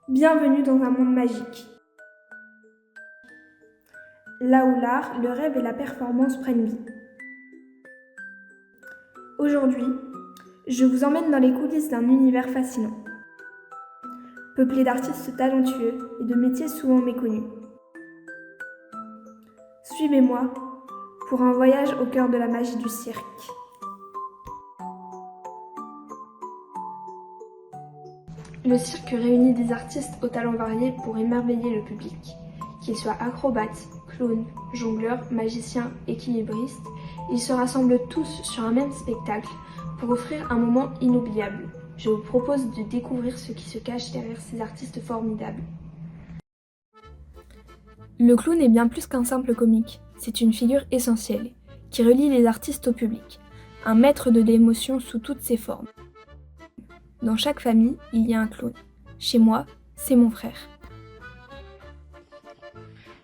Bienvenue dans un monde magique. Là où l'art, le rêve et la performance prennent vie. Aujourd'hui, je vous emmène dans les coulisses d'un univers fascinant, peuplé d'artistes talentueux et de métiers souvent méconnus. Suivez-moi pour un voyage au cœur de la magie du cirque. Le cirque réunit des artistes aux talents variés pour émerveiller le public. Qu'ils soient acrobates, clowns, jongleurs, magiciens, équilibristes, ils se rassemblent tous sur un même spectacle pour offrir un moment inoubliable. Je vous propose de découvrir ce qui se cache derrière ces artistes formidables. Le clown est bien plus qu'un simple comique. C'est une figure essentielle qui relie les artistes au public, un maître de l'émotion sous toutes ses formes. Dans chaque famille, il y a un clown. Chez moi, c'est mon frère.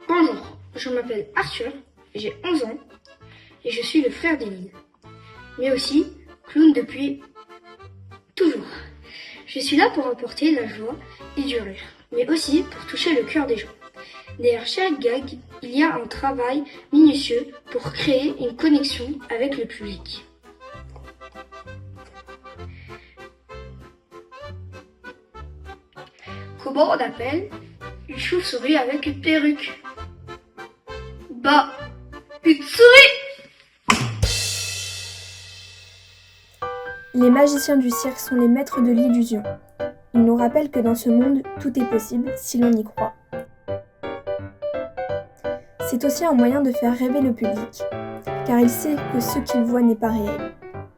Bonjour, je m'appelle Arthur, j'ai 11 ans et je suis le frère d'Éline, mais aussi clown depuis toujours. Je suis là pour apporter la joie et du rire, mais aussi pour toucher le cœur des gens. Derrière chaque gag, il y a un travail minutieux pour créer une connexion avec le public. Comment on appelle une chauve-souris avec une perruque? Bah, une souris! Les magiciens du cirque sont les maîtres de l'illusion. Ils nous rappellent que dans ce monde, tout est possible si l'on y croit. C'est aussi un moyen de faire rêver le public, car il sait que ce qu'il voit n'est pas réel,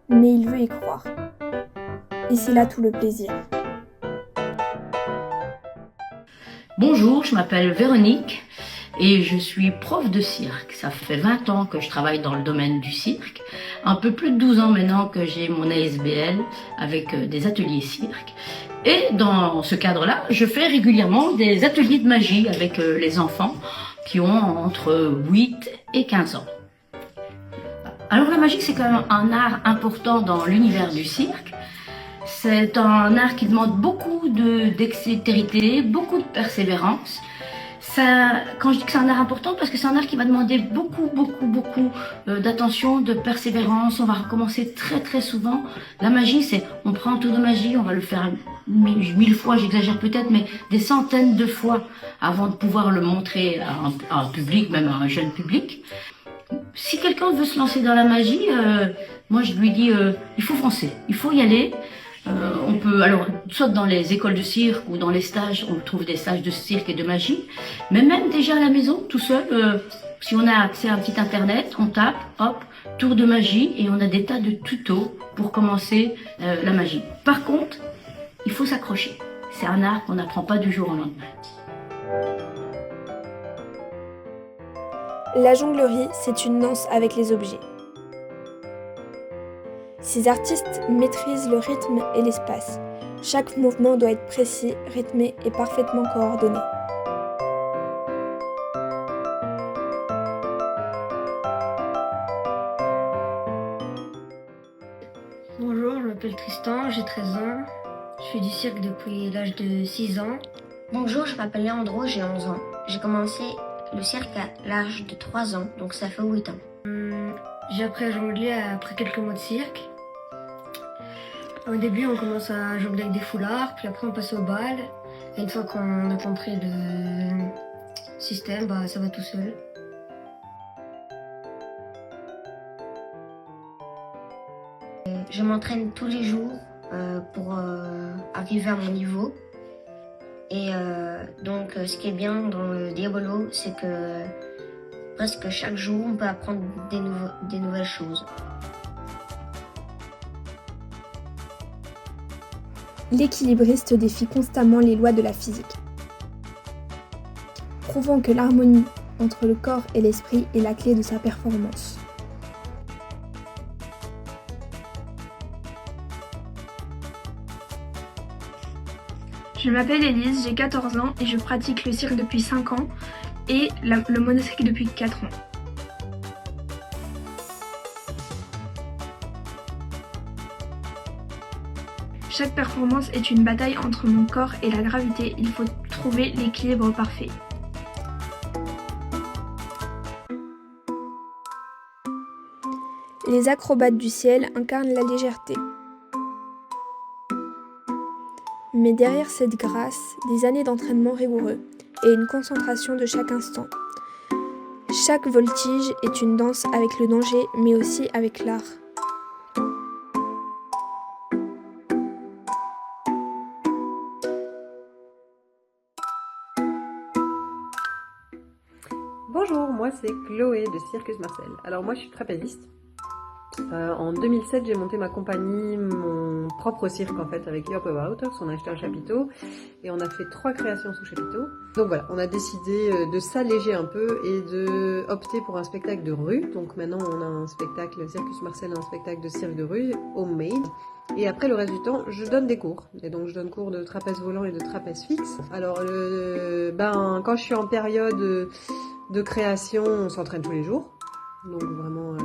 mais il veut y croire. Et c'est là tout le plaisir. Bonjour, je m'appelle Véronique et je suis prof de cirque. Ça fait 20 ans que je travaille dans le domaine du cirque. Un peu plus de 12 ans maintenant que j'ai mon ASBL avec des ateliers cirque. Et dans ce cadre-là, je fais régulièrement des ateliers de magie avec les enfants qui ont entre 8 et 15 ans. Alors la magie, c'est quand même un art important dans l'univers du cirque. C'est un art qui demande beaucoup de dextérité, beaucoup de persévérance. Quand je dis que c'est un art important, parce que c'est un art qui va demander beaucoup d'attention, de persévérance. On va recommencer très souvent. La magie, c'est on prend un tour de magie, on va le faire 1000 fois, j'exagère peut-être, mais des centaines de fois avant de pouvoir le montrer à un public, même à un jeune public. Si quelqu'un veut se lancer dans la magie, moi je lui dis il faut foncer, il faut y aller. On peut, alors, soit dans les écoles de cirque ou dans les stages, on trouve des stages de cirque et de magie, mais même déjà à la maison, tout seul, si on a accès à un petit internet, on tape, hop, tour de magie, et on a des tas de tutos pour commencer la magie. Par contre, il faut s'accrocher. C'est un art qu'on n'apprend pas du jour au lendemain. La jonglerie, c'est une danse avec les objets. Ces artistes maîtrisent le rythme et l'espace. Chaque mouvement doit être précis, rythmé et parfaitement coordonné. Bonjour, je m'appelle Tristan, j'ai 13 ans. Je fais du cirque depuis l'âge de 6 ans. Bonjour, je m'appelle Leandro, j'ai 11 ans. J'ai commencé le cirque à l'âge de 3 ans, donc ça fait 8 ans. J'ai appris à jongler après quelques mois de cirque. Au début, on commence à jongler avec des foulards, puis après on passe au bal. Et une fois qu'on a compris le système, ça va tout seul. Je m'entraîne tous les jours pour arriver à mon niveau. Et donc, ce qui est bien dans le Diabolo, c'est que presque chaque jour, on peut apprendre des nouvelles choses. L'équilibriste défie constamment les lois de la physique, prouvant que l'harmonie entre le corps et l'esprit est la clé de sa performance. Je m'appelle Élise, j'ai 14 ans et je pratique le cirque depuis 5 ans et le monocycle depuis 4 ans. Chaque performance est une bataille entre mon corps et la gravité. Il faut trouver l'équilibre parfait. Les acrobates du ciel incarnent la légèreté. Mais derrière cette grâce, des années d'entraînement rigoureux et une concentration de chaque instant. Chaque voltige est une danse avec le danger, mais aussi avec l'art. Bonjour, moi c'est Chloé de Circus Marcel. Alors moi je suis trapéziste. En 2007 j'ai monté ma compagnie, mon propre cirque en fait avec Europe Outers. On a acheté un chapiteau et on a fait 3 créations sous chapiteau. Donc voilà, on a décidé de s'alléger un peu et de opter pour un spectacle de rue. Donc maintenant on a un spectacle, Circus Marcel a un spectacle de cirque de rue, homemade. Et après le reste du temps, je donne des cours. Et donc je donne cours de trapèze volant et de trapèze fixe. Alors quand je suis en période de création, on s'entraîne tous les jours. Donc vraiment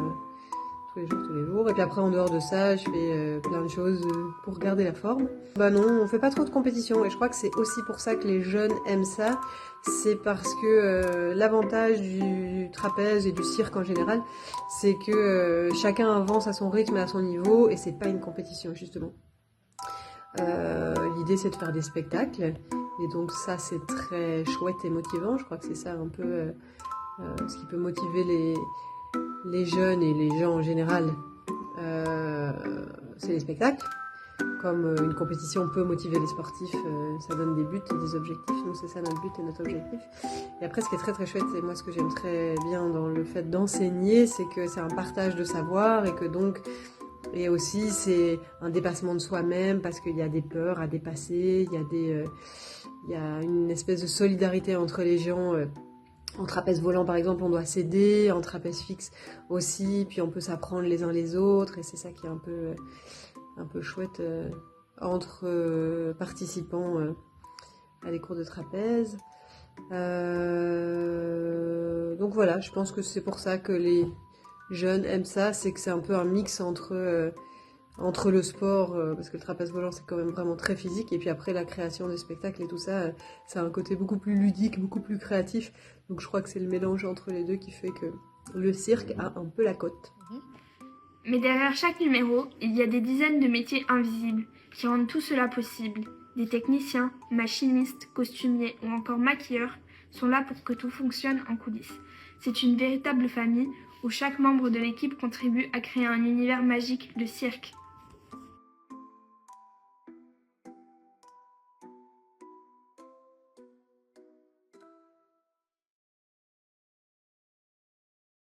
tous les jours. Et puis après en dehors de ça, je fais plein de choses pour garder la forme. Bah non, on fait pas trop de compétition. Et je crois que c'est aussi pour ça que les jeunes aiment ça. C'est parce que l'avantage du trapèze et du cirque en général, c'est que chacun avance à son rythme et à son niveau. Et c'est pas une compétition justement. L'idée c'est de faire des spectacles. Et donc ça c'est très chouette et motivant. Je crois que c'est ça un peu ce qui peut motiver les jeunes et les gens en général. C'est les spectacles. Comme une compétition peut motiver les sportifs, ça donne des buts et des objectifs. Nous c'est ça notre but et notre objectif. Et après ce qui est très très chouette, et moi ce que j'aime très bien dans le fait d'enseigner, c'est que c'est un partage de savoir et que donc et aussi c'est un dépassement de soi-même parce qu'il y a des peurs à dépasser, il y a une espèce de solidarité entre les gens. En trapèze volant par exemple on doit s'aider, en trapèze fixe aussi, puis on peut s'apprendre les uns les autres et c'est ça qui est un peu chouette entre participants à des cours de trapèze. Donc voilà, je pense que c'est pour ça que les jeunes aiment ça, c'est que c'est un peu un mix entre le sport, parce que le trapèze volant c'est quand même vraiment très physique, et puis après la création des spectacles et tout ça, ça a un côté beaucoup plus ludique, beaucoup plus créatif, donc je crois que c'est le mélange entre les deux qui fait que le cirque a un peu la cote. Mais derrière chaque numéro, il y a des dizaines de métiers invisibles qui rendent tout cela possible. Des techniciens, machinistes, costumiers ou encore maquilleurs sont là pour que tout fonctionne en coulisses. C'est une véritable famille où chaque membre de l'équipe contribue à créer un univers magique de cirque.